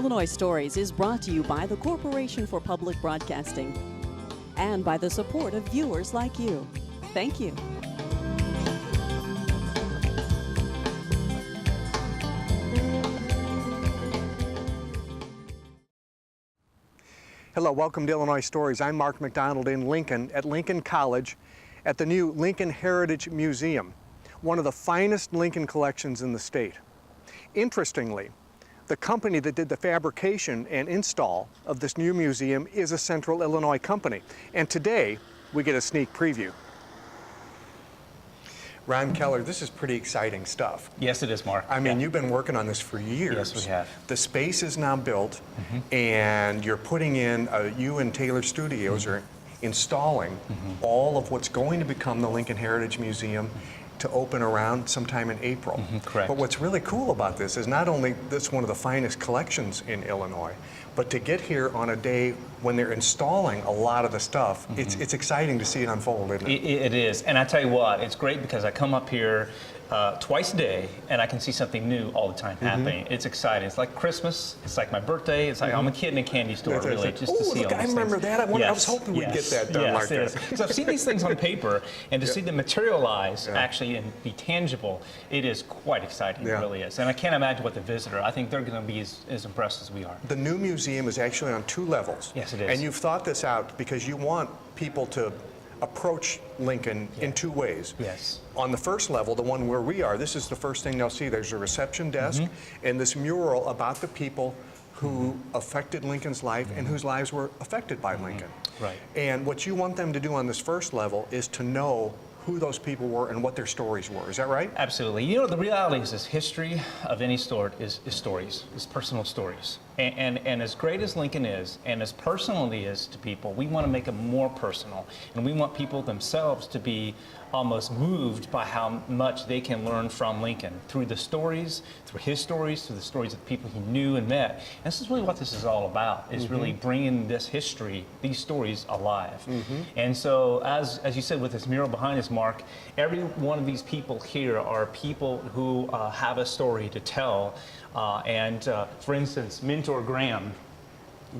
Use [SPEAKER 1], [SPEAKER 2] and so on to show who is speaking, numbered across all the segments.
[SPEAKER 1] Illinois Stories is brought to you by the Corporation for Public Broadcasting and by the support of viewers like you. Thank you.
[SPEAKER 2] Hello, welcome to Illinois Stories. I'm Mark McDonald in Lincoln at Lincoln College at the new Lincoln Heritage Museum, one of the finest Lincoln collections in the state. Interestingly, the company that did the fabrication and install of this new museum is a Central Illinois company. And today, we get a sneak preview. Ron Keller, this is pretty exciting stuff.
[SPEAKER 3] Yes, it is, Mark.
[SPEAKER 2] I mean, you've been working on this for years.
[SPEAKER 3] Yes, we have.
[SPEAKER 2] The space is now built, and you're putting in, you and Taylor Studios are installing all of what's going to become the Lincoln Heritage Museum to open around sometime in April.
[SPEAKER 3] Correct.
[SPEAKER 2] But what's really cool about this is not only this one of the finest collections in Illinois, but to get here on a day when they're installing a lot of the stuff, it's exciting to see it unfold, isn't it?
[SPEAKER 3] It is, and I tell you what, it's great because I come up here twice a day and I can see something new all the time happening. It's exciting. It's like Christmas. It's like my birthday. It's like I'm a kid in a candy store, really, just to see all these
[SPEAKER 2] I remember
[SPEAKER 3] things.
[SPEAKER 2] that. I was hoping we'd get that done, Mark.
[SPEAKER 3] Yes. So I've seen these things on paper, and to see them materialize actually and be tangible, it is quite exciting. It really is. And I can't imagine what the visitor, I think they're going to be as impressed as we are.
[SPEAKER 2] The new museum is actually on 2 levels.
[SPEAKER 3] Yes, it is.
[SPEAKER 2] And you've thought this out because you want people to approach Lincoln in 2 ways.
[SPEAKER 3] Yes.
[SPEAKER 2] On the first level, the one where we are, this is the first thing they'll see. There's a reception desk and this mural about the people who affected Lincoln's life and whose lives were affected by Lincoln.
[SPEAKER 3] Right.
[SPEAKER 2] And what you want them to do on this first level is to know who those people were and what their stories were. Is that right?
[SPEAKER 3] Absolutely. You know, the reality is this history of any sort is stories, is personal stories. And as great as Lincoln is, and as personal he is to people, we want to make him more personal. And we want people themselves to be almost moved by how much they can learn from Lincoln through the stories, through his stories, through the stories of people he knew and met. And this is really what this is all about, is really bringing this history, these stories alive. And so, as you said with this mural behind us, Mark, every one of these people here are people who have a story to tell. For instance, Mentor Graham,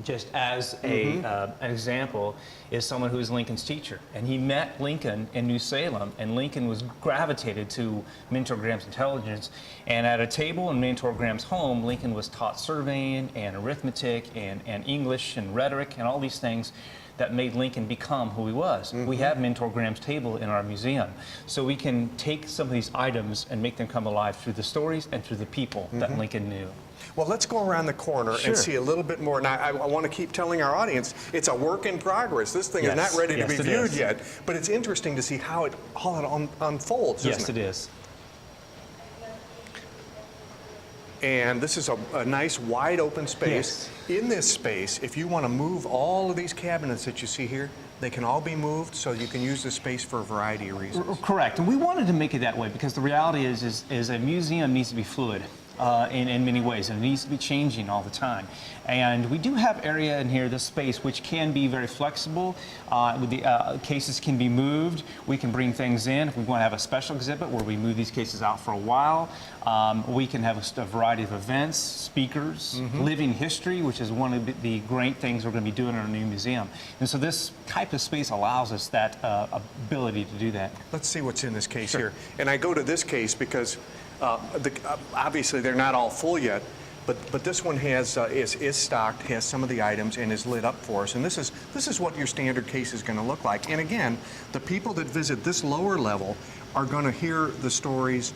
[SPEAKER 3] just as an example, is someone who is Lincoln's teacher. And he met Lincoln in New Salem, and Lincoln was gravitated to Mentor Graham's intelligence. And at a table in Mentor Graham's home, Lincoln was taught surveying and arithmetic and English and rhetoric and all these things that made Lincoln become who he was. We have Mentor Graham's table in our museum. So we can take some of these items and make them come alive through the stories and through the people that Lincoln knew.
[SPEAKER 2] Well, let's go around the corner and see a little bit more. Now, I want to keep telling our audience, it's a work in progress. This thing is not ready to be viewed yet, but it's interesting to see how it unfolds, isn't it?
[SPEAKER 3] Yes, it is.
[SPEAKER 2] And this is a nice wide open space. In this space, if you want to move all of these cabinets that you see here, they can all be moved, so you can use the space for a variety of reasons.
[SPEAKER 3] Correct, and we wanted to make it that way because the reality is a museum needs to be fluid. In many ways, and it needs to be changing all the time. And we do have area in here, this space, which can be very flexible. With the cases can be moved. We can bring things in. If we want to have a special exhibit where we move these cases out for a while, we can have a variety of events, speakers, living history, which is one of the great things we're going to be doing in our new museum. And so this type of space allows us that ability to do that.
[SPEAKER 2] Let's see what's in this case here. And I go to this case because obviously they're not all full yet, but this one has is stocked, has some of the items, and is lit up for us. And this is what your standard case is going to look like. And again, the people that visit this lower level are going to hear the stories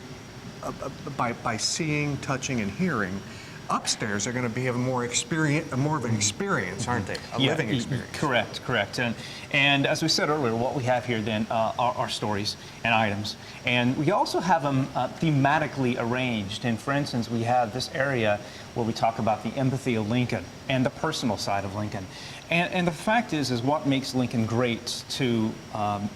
[SPEAKER 2] by seeing, touching, and hearing. Upstairs, they're going to be having more of an experience, aren't they? A living experience.
[SPEAKER 3] Correct. And as we said earlier, what we have here then are stories and items. And we also have them thematically arranged. And for instance, we have this area where we talk about the empathy of Lincoln and the personal side of Lincoln. And the fact is what makes Lincoln great to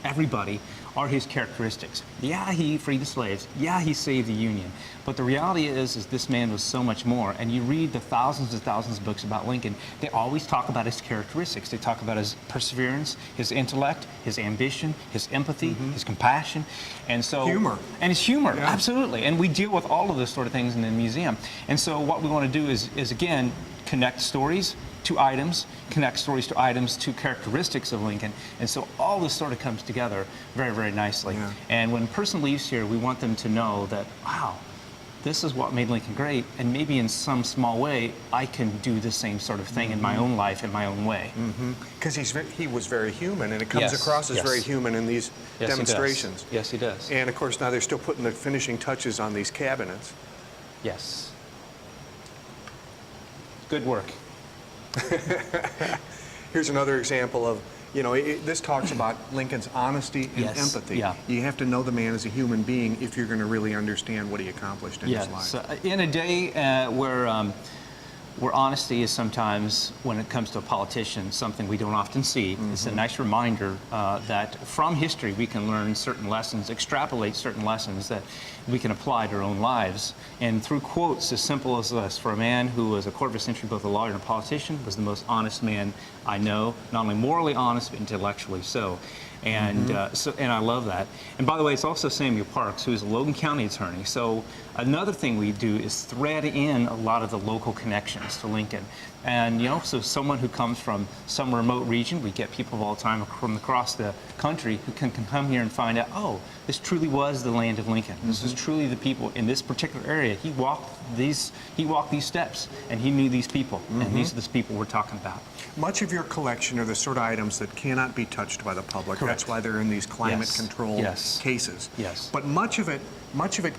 [SPEAKER 3] everybody are his characteristics. Yeah, he freed the slaves. Yeah, he saved the Union. But the reality is this man was so much more. And you read the thousands and thousands of books about Lincoln, they always talk about his characteristics. They talk about his perseverance, his intellect, his ambition, his empathy, his compassion. And so
[SPEAKER 2] humor.
[SPEAKER 3] And his humor, absolutely. And we deal with all of those sort of things in the museum. And so what we want to do is again, connect stories to items, connect stories to items to characteristics of Lincoln. And so all this sort of comes together very, very nicely.
[SPEAKER 2] Yeah.
[SPEAKER 3] And when a person leaves here, we want them to know that, wow, this is what made Lincoln great, and maybe in some small way, I can do the same sort of thing in my own life, in my own way.
[SPEAKER 2] Because he was very human, and it comes
[SPEAKER 3] Yes,
[SPEAKER 2] across as
[SPEAKER 3] yes.
[SPEAKER 2] very human in these
[SPEAKER 3] Yes,
[SPEAKER 2] demonstrations.
[SPEAKER 3] He does. Yes, he does.
[SPEAKER 2] And of course, now they're still putting the finishing touches on these cabinets.
[SPEAKER 3] Yes. Good work.
[SPEAKER 2] Here's another example of, you know, this talks about Lincoln's honesty and
[SPEAKER 3] Yes,
[SPEAKER 2] empathy.
[SPEAKER 3] yeah.
[SPEAKER 2] You have to know the man as a human being if you're going to really understand what he accomplished in his
[SPEAKER 3] Yes.
[SPEAKER 2] life.
[SPEAKER 3] In a day where honesty is sometimes, when it comes to a politician, something we don't often see, it's a nice reminder that from history we can learn certain lessons, extrapolate certain lessons that we can apply to our own lives. And through quotes as simple as this, for a man who was a quarter of a century both a lawyer and a politician, was the most honest man I know, not only morally honest, but intellectually so. And and I love that. And by the way, it's also Samuel Parks, who is a Logan County attorney. So another thing we do is thread in a lot of the local connections to Lincoln. And, you know, so someone who comes from some remote region, we get people all the time from across the country who can come here and find out, oh, this truly was the land of Lincoln. This is truly the people in this particular area. He walked these steps, and he knew these people, and these are the people we're talking about.
[SPEAKER 2] Much of your collection are the sort of items that cannot be touched by the public.
[SPEAKER 3] Correct.
[SPEAKER 2] That's why they're in these climate-controlled
[SPEAKER 3] Yes.
[SPEAKER 2] cases.
[SPEAKER 3] Yes.
[SPEAKER 2] But much of it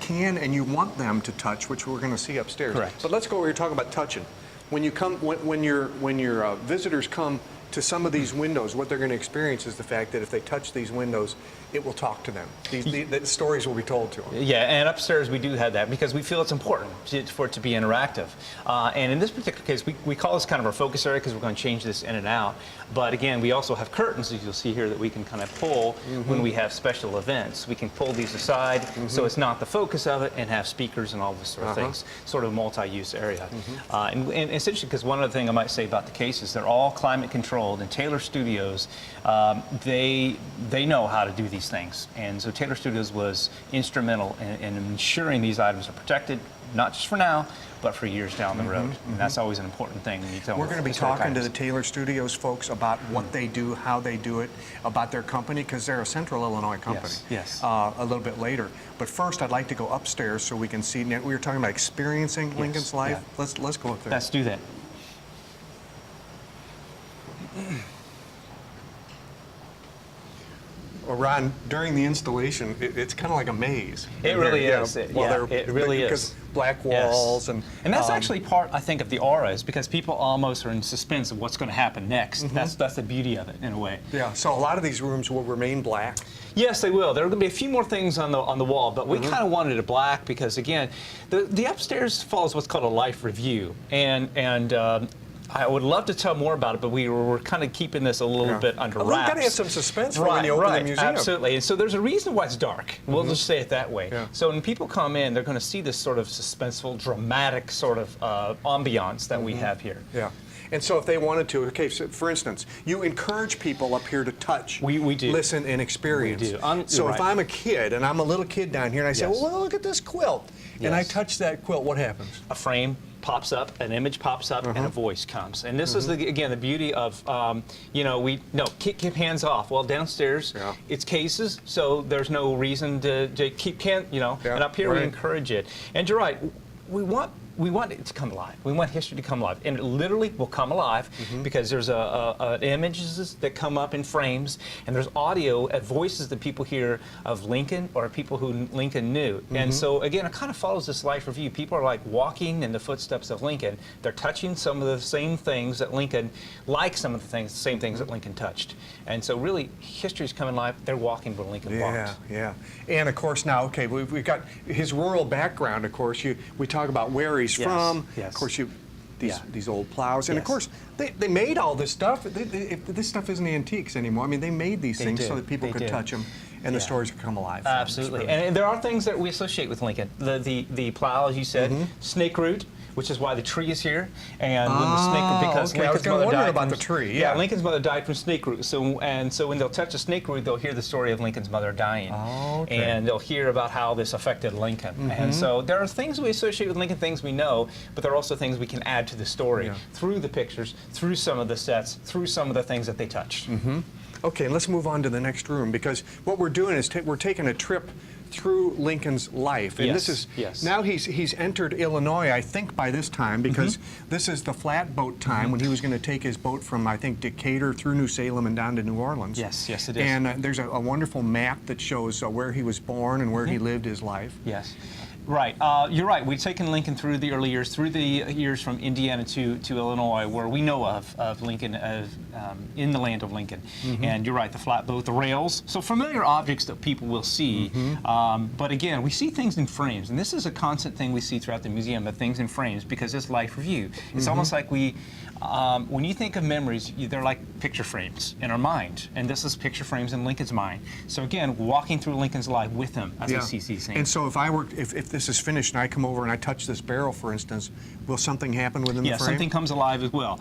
[SPEAKER 2] can, and you want them to touch, which we're going to see upstairs.
[SPEAKER 3] Correct.
[SPEAKER 2] But let's go where you're talking about touching. When you come, when your visitors come to some of these windows, what they're going to experience is the fact that if they touch these windows, it will talk to them. The stories will be told to them.
[SPEAKER 3] Yeah, and upstairs we do have that because we feel it's important for it to be interactive. And in this particular case, we call this kind of our focus area because we're going to change this in and out. But again, we also have curtains, as you'll see here, that we can kind of pull when we have special events. We can pull these aside so it's not the focus of it, and have speakers and all this sort of things, sort of multi-use area. And it's interesting because one other thing I might say about the cases, they're all climate controlled, and Taylor Studios, they know how to do these things. And so Taylor Studios was instrumental in ensuring these items are protected, not just for now, but for years down the road. And that's always an important thing when you tell
[SPEAKER 2] We're going to be
[SPEAKER 3] historic
[SPEAKER 2] talking to
[SPEAKER 3] items.
[SPEAKER 2] the Taylor Studios folks about what they do, how they do it, about their company, because they're a Central Illinois company.
[SPEAKER 3] Yes.
[SPEAKER 2] A little bit later. But first, I'd like to go upstairs so we can see. Now, we were talking about experiencing Lincoln's life.
[SPEAKER 3] Yeah.
[SPEAKER 2] Let's go up there.
[SPEAKER 3] Let's do that.
[SPEAKER 2] Well, Ron, during the installation, it's kind of like a maze.
[SPEAKER 3] It really is. It really is.
[SPEAKER 2] Because black walls and
[SPEAKER 3] that's actually part, I think, of the aura, is because people almost are in suspense of what's going to happen next. That's the beauty of it, in a way.
[SPEAKER 2] Yeah. So a lot of these rooms will remain black.
[SPEAKER 3] Yes, they will. There are going to be a few more things on the wall, but we kind of wanted it black because, again, the upstairs follows what's called a life review, and I would love to tell more about it, but we were kind of keeping this a little bit under wraps.
[SPEAKER 2] Well, you've got to have some suspense for when you open the museum.
[SPEAKER 3] Absolutely. And so there's a reason why it's dark. We'll just say it that way.
[SPEAKER 2] Yeah.
[SPEAKER 3] So when people come in, they're going to see this sort of suspenseful, dramatic sort of ambiance that we have here.
[SPEAKER 2] Yeah. And so if they wanted to, okay, so for instance, you encourage people up here to touch,
[SPEAKER 3] we do.
[SPEAKER 2] Listen, and experience.
[SPEAKER 3] We do.
[SPEAKER 2] So
[SPEAKER 3] You're
[SPEAKER 2] if
[SPEAKER 3] right.
[SPEAKER 2] I'm a kid, and I'm a little kid down here, and I say,
[SPEAKER 3] Yes.
[SPEAKER 2] well, look at this quilt, and I touch that quilt, what happens?
[SPEAKER 3] A frame pops up, an image pops up, and a voice comes. And this is, again, the beauty of, keep hands off. Well, downstairs, it's cases, so there's no reason to keep and up here we encourage it. And you're right, we want it to come alive. We want history to come alive, and it literally will come alive because there's images that come up in frames, and there's audio voices that people hear of Lincoln or people who Lincoln knew. And so again, it kind of follows this life review. People are like walking in the footsteps of Lincoln. They're touching some of the same things that Lincoln, same things that Lincoln touched. And so really, history's coming alive. They're walking where Lincoln walked.
[SPEAKER 2] Yeah. And of course now, okay, we've got his rural background. Of course, we talk about where he's from.
[SPEAKER 3] Yes.
[SPEAKER 2] Of course, these old plows, and of course they made all this stuff. This stuff isn't antiques anymore. I mean, they made these things so that people could touch them, and the stories could come alive.
[SPEAKER 3] Absolutely, and there are things that we associate with Lincoln. The plow, as you said, snake root, which is why the tree is here. And when the snake, because
[SPEAKER 2] okay. I was
[SPEAKER 3] Lincoln's mother died
[SPEAKER 2] about
[SPEAKER 3] from,
[SPEAKER 2] the tree.
[SPEAKER 3] Yeah, Lincoln's mother died from snake root. So when they'll touch the snake root, they'll hear the story of Lincoln's mother dying.
[SPEAKER 2] Oh, okay.
[SPEAKER 3] And they'll hear about how this affected Lincoln. And so there are things we associate with Lincoln, things we know, but there are also things we can add to the story through the pictures, through some of the sets, through some of the things that they touched.
[SPEAKER 2] Okay, let's move on to the next room, because what we're doing is we're taking a trip through Lincoln's life. And this is, now he's entered Illinois, I think, by this time, because this is the flatboat time when he was going to take his boat from, I think, Decatur through New Salem and down to New Orleans.
[SPEAKER 3] Yes, it is.
[SPEAKER 2] And there's a wonderful map that shows where he was born and where he lived his life.
[SPEAKER 3] Yes. Right. You're right. We've taken Lincoln through the early years, through the years from Indiana to Illinois, where we know of Lincoln in the land of Lincoln. And you're right, the flatboat, the rails. So familiar objects that people will see. But again, we see things in frames. And this is a constant thing we see throughout the museum, of things in frames, because it's life review. It's almost like when you think of memories, they're like picture frames in our mind. And this is picture frames in Lincoln's mind. So again, walking through Lincoln's life with him as we see things.
[SPEAKER 2] And so if this is finished and I come over and I touch this barrel, for instance, will something happen within the frame?
[SPEAKER 3] Yeah, something comes alive as well.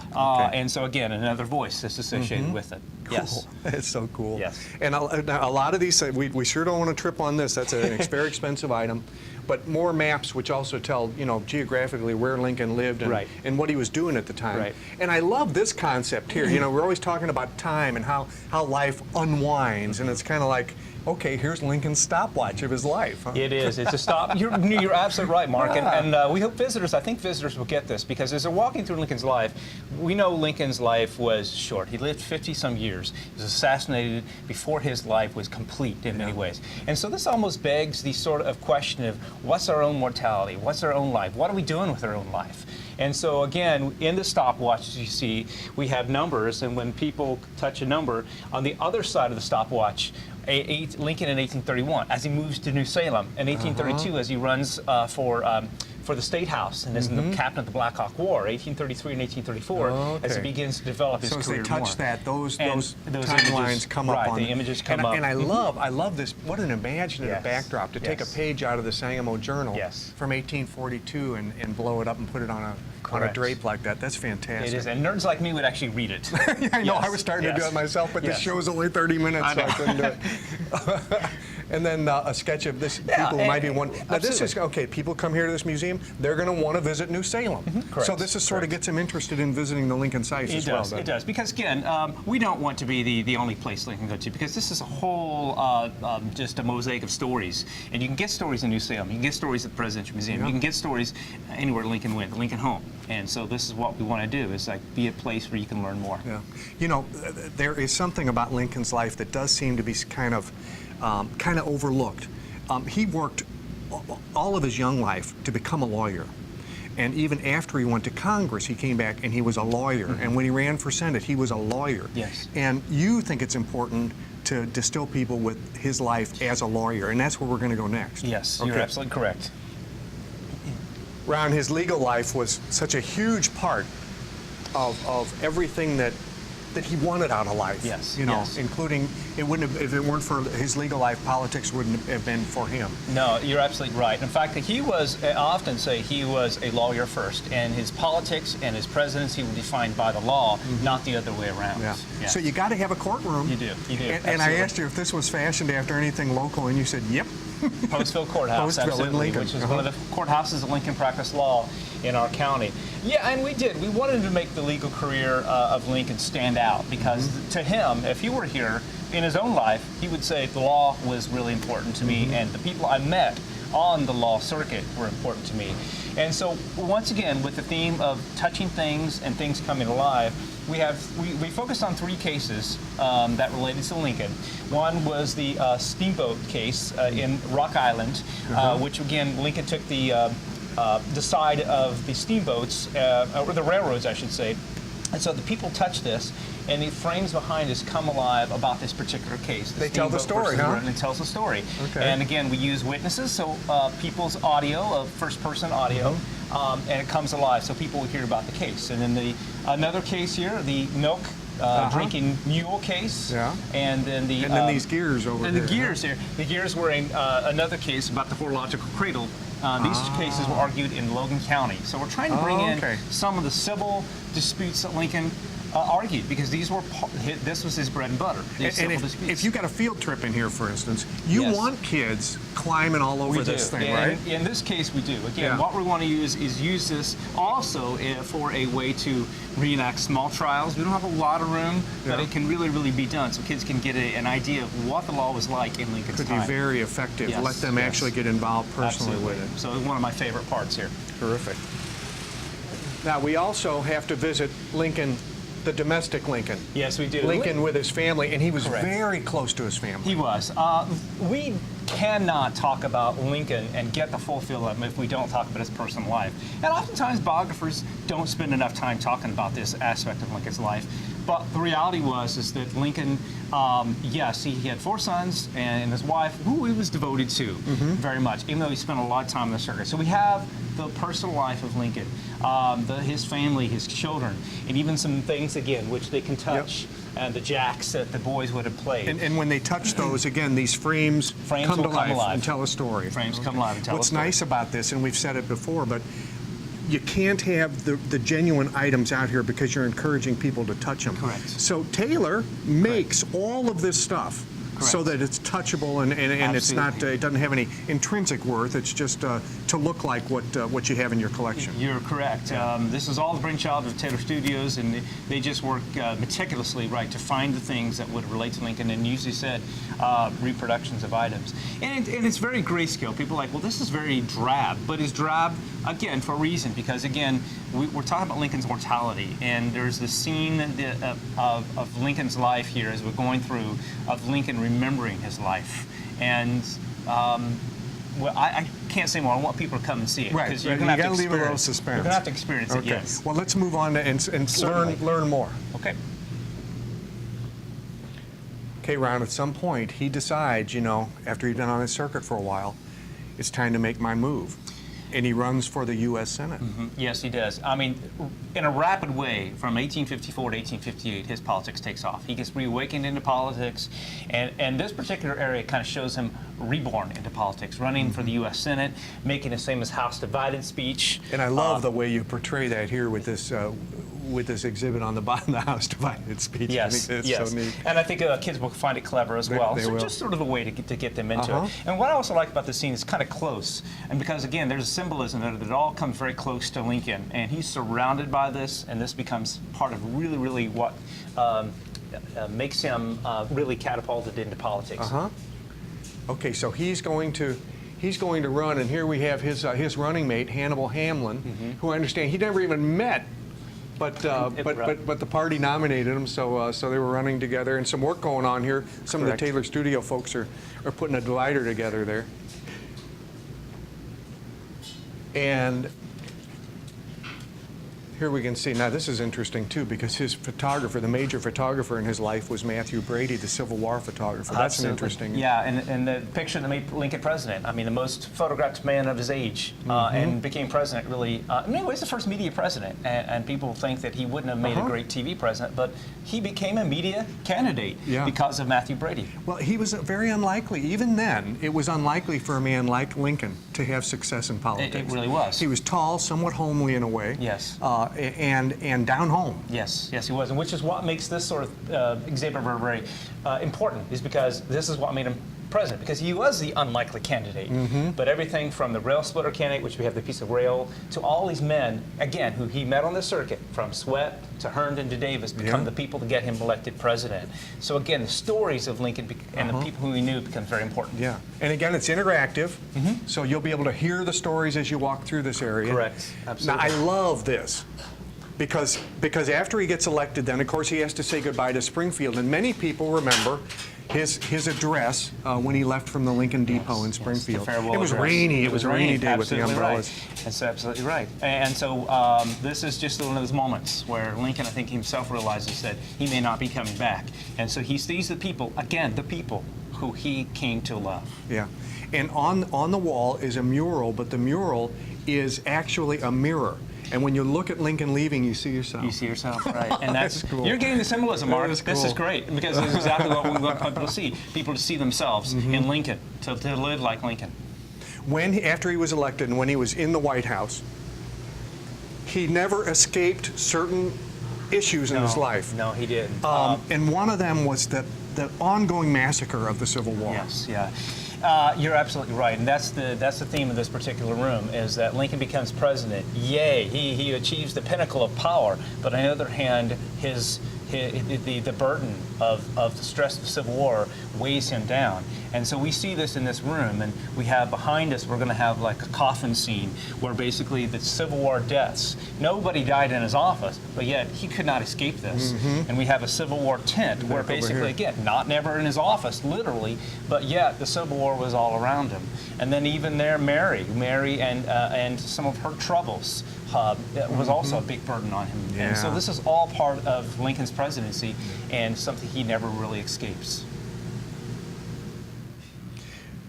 [SPEAKER 3] And so again, another voice is associated with it.
[SPEAKER 2] Cool.
[SPEAKER 3] Yes.
[SPEAKER 2] It's so cool.
[SPEAKER 3] Yes.
[SPEAKER 2] And a lot of these, we sure don't want to trip on this. That's a very expensive item. But more maps which also tell, geographically where Lincoln lived and what he was doing at the time.
[SPEAKER 3] Right.
[SPEAKER 2] And I love this concept here. We're always talking about time and how life unwinds, and it's kind of like, okay, here's Lincoln's stopwatch of his life. Huh?
[SPEAKER 3] It is. It's a stop. You're absolutely right, Mark. And we hope I think visitors will get this, because as they're walking through Lincoln's life, we know Lincoln's life was short. He lived 50-some years. He was assassinated before his life was complete in many ways. And so this almost begs the sort of question of, what's our own mortality? What's our own life? What are we doing with our own life? And so again, in the stopwatch, as you see, we have numbers, and when people touch a number, on the other side of the stopwatch, Lincoln in 1831, as he moves to New Salem, in 1832, as he runs for the State House and is the captain of the Black Hawk War, 1833 and 1834, as he begins to develop his career more.
[SPEAKER 2] So as they touch that, those timelines come up on
[SPEAKER 3] the images come up.
[SPEAKER 2] And I love this. What an imaginative backdrop to take a page out of the Sangamo Journal from 1842 and blow it up and put it on a drape like that. That's fantastic.
[SPEAKER 3] It is, and nerds like me would actually read it.
[SPEAKER 2] I know. I was starting to do it myself, but this show's only 30 minutes, so I couldn't do it. And then a sketch of this. People might be one. Now this is okay. People come here to this museum. They're going to want to visit New Salem. So this is sort of gets them interested in visiting the Lincoln sites as well.
[SPEAKER 3] It does, because again, we don't want to be the only place Lincoln go to, because this is a whole just a mosaic of stories, and you can get stories in New Salem. You can get stories at the Presidential Museum. You can get stories anywhere Lincoln went, the Lincoln home. And so this is what we want to do, is like be a place where you can learn more.
[SPEAKER 2] Yeah. There is something about Lincoln's life that does seem to be kind of overlooked. He worked all of his young life to become a lawyer. And even after he went to Congress, he came back and he was a lawyer. And when he ran for Senate, he was a lawyer.
[SPEAKER 3] Yes.
[SPEAKER 2] And you think it's important to distill people with his life as a lawyer, and that's where we're going to go next.
[SPEAKER 3] Yes, you're absolutely correct.
[SPEAKER 2] Ron, his legal life was such a huge part of everything that he wanted out of life.
[SPEAKER 3] Yes.
[SPEAKER 2] Including it wouldn't have, if it weren't for his legal life, politics wouldn't have been for him.
[SPEAKER 3] No, you're absolutely right. In fact, he was, I often say he was a lawyer first, and his politics and his presidency were defined by the law, not the other way around.
[SPEAKER 2] Yeah. So you got to have a courtroom.
[SPEAKER 3] You do.
[SPEAKER 2] And I asked you if this was fashioned after anything local, and you said, yep.
[SPEAKER 3] Postville Courthouse, absolutely, which is one of the courthouses of Lincoln practiced law in our county. Yeah, and we did. We wanted to make the legal career of Lincoln stand out, because to him, if he were here in his own life, he would say the law was really important to me, and the people I met on the law circuit were important to me. And so, once again, with the theme of touching things and things coming alive, we focused on 3 cases that related to Lincoln. One was the steamboat case in Rock Island, which again Lincoln took the side of the steamboats, or the railroads, I should say. And so the people touch this, and the frames behind us come alive about this particular case.
[SPEAKER 2] They tell the story,
[SPEAKER 3] And it tells the story.
[SPEAKER 2] Okay.
[SPEAKER 3] And again, we use witnesses, so people's audio, first-person audio, and it comes alive, so people will hear about the case. And then another case here, the milk drinking mule case, and then
[SPEAKER 2] then these gears over
[SPEAKER 3] and
[SPEAKER 2] here.
[SPEAKER 3] And the gears here. The gears were in another case about the horological cradle These cases were argued in Logan County. So we're trying to bring in some of the civil disputes that Lincoln argued, because these were this was his bread and butter.
[SPEAKER 2] And if you got a field trip in here, for instance, you want kids climbing all over this thing, right?
[SPEAKER 3] In this case, we do. Again, what we want to use is this also for a way to reenact small trials. We don't have a lot of room, but it can really, really be done, so kids can get an idea of what the law was like in Lincoln's time.
[SPEAKER 2] Could be very effective. Let them actually get involved personally with it.
[SPEAKER 3] So one of my favorite parts here.
[SPEAKER 2] Terrific. Now, we also have to visit Lincoln, the domestic Lincoln.
[SPEAKER 3] Yes, we do.
[SPEAKER 2] Lincoln with his family, and he was very close to his family.
[SPEAKER 3] He was. We cannot talk about Lincoln and get the full feel of him if we don't talk about his personal life. And oftentimes biographers don't spend enough time talking about this aspect of Lincoln's life. But the reality is that Lincoln, yes, he had 4 sons and his wife, who he was devoted to very much, even though he spent a lot of time in the circuit. So we have the personal life of Lincoln, his family, his children, and even some things, again, which they can touch, and the jacks that the boys would have played.
[SPEAKER 2] And when they touch those, again, these frames come to life and tell a story.
[SPEAKER 3] Frames come alive and tell a story.
[SPEAKER 2] What's nice about this, and we've said it before, but you can't have the genuine items out here because you're encouraging people to touch them.
[SPEAKER 3] Correct.
[SPEAKER 2] So Taylor makes all of this stuff so that it's touchable and it's not, it doesn't have any intrinsic worth. It's just to look like what you have in your collection.
[SPEAKER 3] You're correct. This is all the brainchild of Taylor Studios, and they just work meticulously, to find the things that would relate to Lincoln, and usually said reproductions of items. And it's very grayscale. People are like, well, this is very drab, but it's drab, again, for a reason, because, again, we're talking about Lincoln's mortality, and there's this scene of Lincoln's life here as we're going through, of Lincoln remembering his life. And well, I can't say more. I want people to come and see it.
[SPEAKER 2] Right.
[SPEAKER 3] You're going to
[SPEAKER 2] leave a little suspense.
[SPEAKER 3] You're going to have to experience it, yes.
[SPEAKER 2] Well, let's move on and learn more.
[SPEAKER 3] Okay.
[SPEAKER 2] Okay, Ron, at some point, he decides, after he's been on his circuit for a while, it's time to make my move. And he runs for the U.S. Senate.
[SPEAKER 3] Yes, he does. I mean, in a rapid way, from 1854 to 1858, his politics takes off. He gets reawakened into politics, and this particular area kind of shows him reborn into politics, running for the U.S. Senate, making his famous House Divided speech.
[SPEAKER 2] And I love the way you portray that here with this exhibit on the bottom, the House Divided speech.
[SPEAKER 3] Yes,
[SPEAKER 2] I think that's so neat.
[SPEAKER 3] And I think kids will find it clever as well.
[SPEAKER 2] They
[SPEAKER 3] so
[SPEAKER 2] will.
[SPEAKER 3] Just sort of a way to get them into it. And what I also like about the scene is kind of close, and because again, there's a symbolism that it all comes very close to Lincoln, and he's surrounded by this, and this becomes part of really, really what makes him really catapulted into politics.
[SPEAKER 2] Okay, so he's going to run, and here we have his running mate, Hannibal Hamlin, who I understand he never even met. But the party nominated him, so they were running together, and some work going on here. Some of the Taylor Studio folks are putting a divider together there. And here we can see, now this is interesting too, because his photographer, the major photographer in his life was Matthew Brady, the Civil War photographer. That's an interesting...
[SPEAKER 3] Yeah, and the picture that made Lincoln president, I mean, the most photographed man of his age, and became president really, in many ways the first media president, and people think that he wouldn't have made a great TV president, but he became a media candidate because of Matthew Brady.
[SPEAKER 2] Well, he was very unlikely. Even then, it was unlikely for a man like Lincoln to have success in politics.
[SPEAKER 3] It really was.
[SPEAKER 2] He was tall, somewhat homely in a way.
[SPEAKER 3] Yes.
[SPEAKER 2] And down home.
[SPEAKER 3] Yes, he was, and which is what makes this sort of exhibit very important, is because this is what made him president, because he was the unlikely candidate. But everything from the rail splitter candidate, which we have the piece of rail, to all these men, again, who he met on the circuit, from Sweat to Herndon to Davis, become the people to get him elected president. So again, the stories of Lincoln and the people who he knew become very important.
[SPEAKER 2] Yeah, and again, it's interactive, so you'll be able to hear the stories as you walk through this area.
[SPEAKER 3] Correct, absolutely.
[SPEAKER 2] Now, I love this. Because after he gets elected, then of course he has to say goodbye to Springfield, and many people remember his address when he left from the Lincoln Depot in Springfield.
[SPEAKER 3] It
[SPEAKER 2] was rainy. It was a rainy day with the umbrellas.
[SPEAKER 3] That's absolutely right. And so this is just one of those moments where Lincoln, I think, himself realizes that he may not be coming back, and so he sees the people, again, the people who he came to love.
[SPEAKER 2] Yeah, and on the wall is a mural, but the mural is actually a mirror. And when you look at Lincoln leaving, you see yourself.
[SPEAKER 3] You see yourself, right. And that's
[SPEAKER 2] cool.
[SPEAKER 3] You're getting the symbolism, Mark.
[SPEAKER 2] Cool.
[SPEAKER 3] This is great, because this is exactly what we want people to see. People to see themselves in Lincoln, to live like Lincoln.
[SPEAKER 2] after he was elected and when he was in the White House, he never escaped certain issues in his life.
[SPEAKER 3] No, he didn't.
[SPEAKER 2] And one of them was the ongoing massacre of the Civil War.
[SPEAKER 3] Yes, yeah. You're absolutely right, and that's the theme of this particular room, is that Lincoln becomes president. Yay, he achieves the pinnacle of power, but on the other hand, the burden of the stress of the Civil War weighs him down. And so we see this in this room, and we have behind us, we're going to have like a coffin scene where basically the Civil War deaths. Nobody died in his office, but yet he could not escape this. And we have a Civil War tent where basically, again, never in his office, literally, but yet the Civil War was all around him. And then even there, Mary and some of her troubles was also a big burden on him.
[SPEAKER 2] Yeah.
[SPEAKER 3] And so this is all part of Lincoln's presidency and something he never really escapes.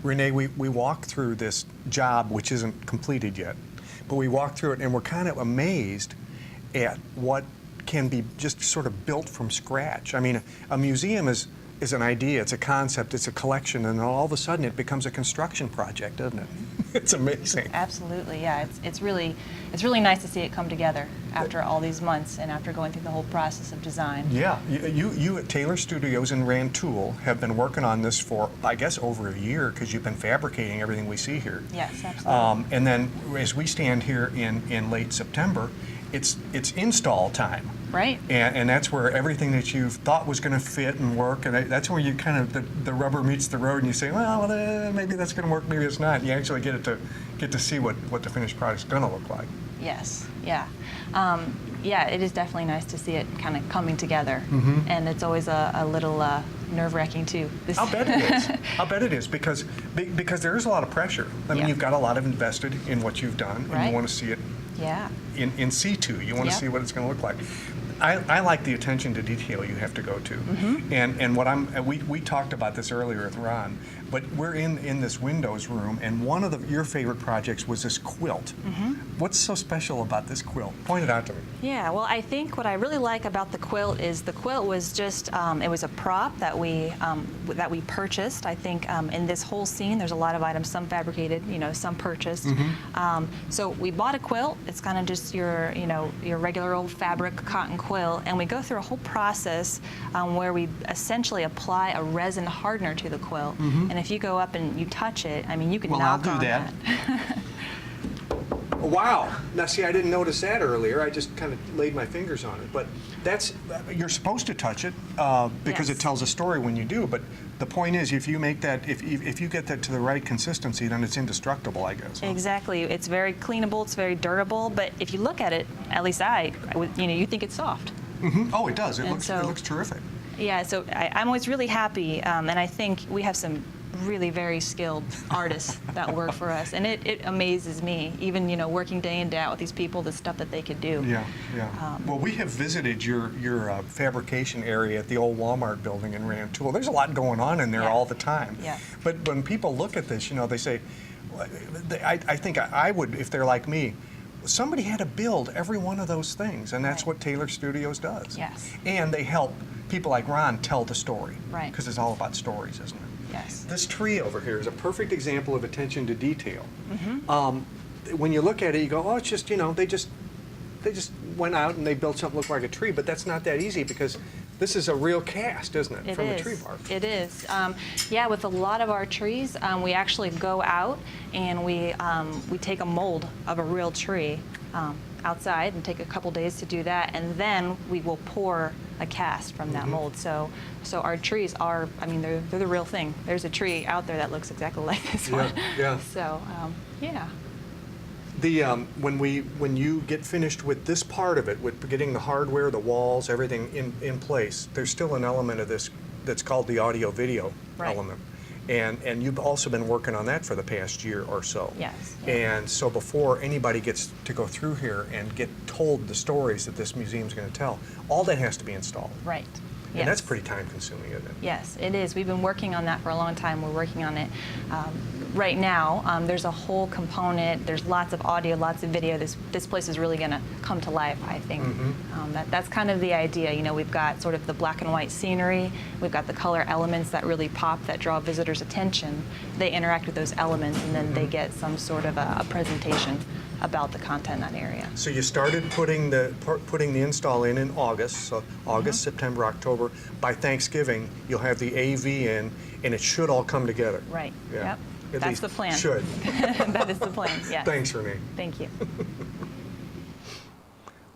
[SPEAKER 2] Renee, we walk through this job, which isn't completed yet, but we walk through it and we're kind of amazed at what can be just sort of built from scratch. I mean, a museum is an idea, it's a concept, it's a collection, and all of a sudden it becomes a construction project, doesn't it? It's amazing.
[SPEAKER 4] Absolutely, yeah. It's really nice to see it come together after all these months and after going through the whole process of design.
[SPEAKER 2] Yeah, you at Taylor Studios in Rantoul have been working on this for, I guess, over a year, because you've been fabricating everything we see here.
[SPEAKER 4] Yes, absolutely.
[SPEAKER 2] And then as we stand here in late September, it's install time.
[SPEAKER 4] Right.
[SPEAKER 2] And that's where everything that you thought was going to fit and work, and that's where you kind of, the rubber meets the road, and you say, well, maybe that's going to work, maybe it's not. And you actually get to see what the finished product's going to look like.
[SPEAKER 4] Yes, yeah. Yeah, it is definitely nice to see it kind of coming together. And it's always a little nerve-wracking, too.
[SPEAKER 2] I'll bet it is. I'll bet it is, because there is a lot of pressure. I mean,
[SPEAKER 4] Yeah.
[SPEAKER 2] you've got a lot of invested in what you've done, and
[SPEAKER 4] Right.
[SPEAKER 2] you want to see it
[SPEAKER 4] Yeah.
[SPEAKER 2] in situ. You want to
[SPEAKER 4] Yeah.
[SPEAKER 2] see what it's going to look like. I like the attention to detail you have to go to. And what we talked about this earlier with Ron, but we're in this windows room, and one of your favorite projects was this quilt. What's so special about this quilt? Point it out to me.
[SPEAKER 4] Yeah, well, I think what I really like about the quilt is the quilt was just, it was a prop that we purchased. I think in this whole scene, there's a lot of items, some fabricated, some purchased. So we bought a quilt. It's kind of just your regular old fabric cotton quilt, and we go through a whole process where we essentially apply a resin hardener to the quilt. And if you go up and you touch it, I mean, you can knock on that.
[SPEAKER 2] Wow. Now, see, I didn't notice that earlier. I just kind of laid my fingers on it. But you're supposed to touch it because
[SPEAKER 4] Yes.
[SPEAKER 2] it tells a story when you do. But the point is, if you make that, if you get that to the right consistency, then it's indestructible, I guess.
[SPEAKER 4] Exactly. It's very cleanable. It's very durable. But if you look at it, at least you think it's soft.
[SPEAKER 2] Oh, it does. It
[SPEAKER 4] And
[SPEAKER 2] looks terrific.
[SPEAKER 4] Yeah. So I'm always really happy, and I think we have some really very skilled artists that work for us, and it amazes me, even working day in day out with these people, the stuff that they could do.
[SPEAKER 2] Yeah, yeah. Well, we have visited your fabrication area at the old Walmart building in Rantoul. There's a lot going on in there all the time.
[SPEAKER 4] Yeah.
[SPEAKER 2] But when people look at this, they say, I think I would, if they're like me, somebody had to build every one of those things, and that's
[SPEAKER 4] Right.
[SPEAKER 2] what Taylor Studios does.
[SPEAKER 4] Yes.
[SPEAKER 2] And they help people like Ron tell the story.
[SPEAKER 4] Right.
[SPEAKER 2] Because it's all about stories, isn't it?
[SPEAKER 4] Yes.
[SPEAKER 2] This tree over here is a perfect example of attention to detail. When you look at it, you go, oh, it's just, they just went out and they built something that looked like a tree, but that's not that easy, because this is a real cast, isn't it, from the tree bark?
[SPEAKER 4] It is. Yeah, with a lot of our trees, we actually go out and we take a mold of a real tree outside and take a couple days to do that, and then we will pour a cast from that mold. So our trees are, they're the real thing. There's a tree out there that looks exactly like this one.
[SPEAKER 2] Yeah.
[SPEAKER 4] So, yeah.
[SPEAKER 2] When you get finished with this part of it, with getting the hardware, the walls, everything in place, there's still an element of this that's called the audio-video
[SPEAKER 4] Right.
[SPEAKER 2] element. And you've also been working on that for the past year or so.
[SPEAKER 4] Yes.
[SPEAKER 2] And so before anybody gets to go through here and get told the stories that this museum's going to tell, all that has to be installed.
[SPEAKER 4] Right.
[SPEAKER 2] And that's pretty time-consuming, isn't it?
[SPEAKER 4] Yes, it is. We've been working on that for a long time. We're working on it right now. There's a whole component. There's lots of audio, lots of video. This place is really going to come to life, I think. That's kind of the idea. You know, we've got sort of the black and white scenery. We've got the color elements that really pop, that draw visitors' attention. They interact with those elements, and then they get some sort of a presentation about the content in that area.
[SPEAKER 2] So you started putting the install in August, so August, September, October. By Thanksgiving, you'll have the AV in, and it should all come together.
[SPEAKER 4] Right.
[SPEAKER 2] Yeah.
[SPEAKER 4] Yep.
[SPEAKER 2] At
[SPEAKER 4] That's
[SPEAKER 2] least
[SPEAKER 4] the plan.
[SPEAKER 2] Should.
[SPEAKER 4] That is the plan. Yes.
[SPEAKER 2] Thanks, Renee.
[SPEAKER 4] Thank you.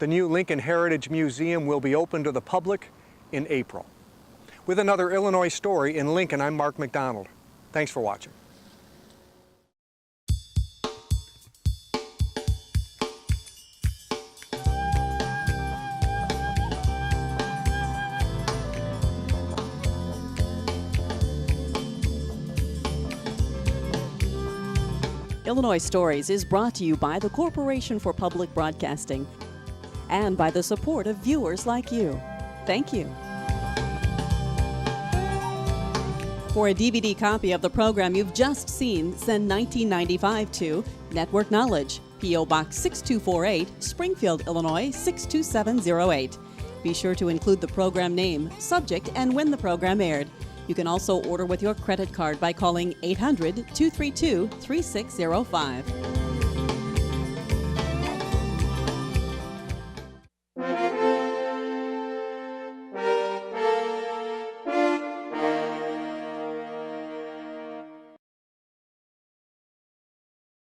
[SPEAKER 2] The new Lincoln Heritage Museum will be open to the public in April. With another Illinois story in Lincoln, I'm Mark McDonald. Thanks for watching.
[SPEAKER 1] Illinois Stories is brought to you by the Corporation for Public Broadcasting and by the support of viewers like you. Thank you. For a DVD copy of the program you've just seen, send $19.95 to Network Knowledge, P.O. Box 6248, Springfield, Illinois 62708. Be sure to include the program name, subject, and when the program aired. You can also order with your credit card by calling 800-232-3605.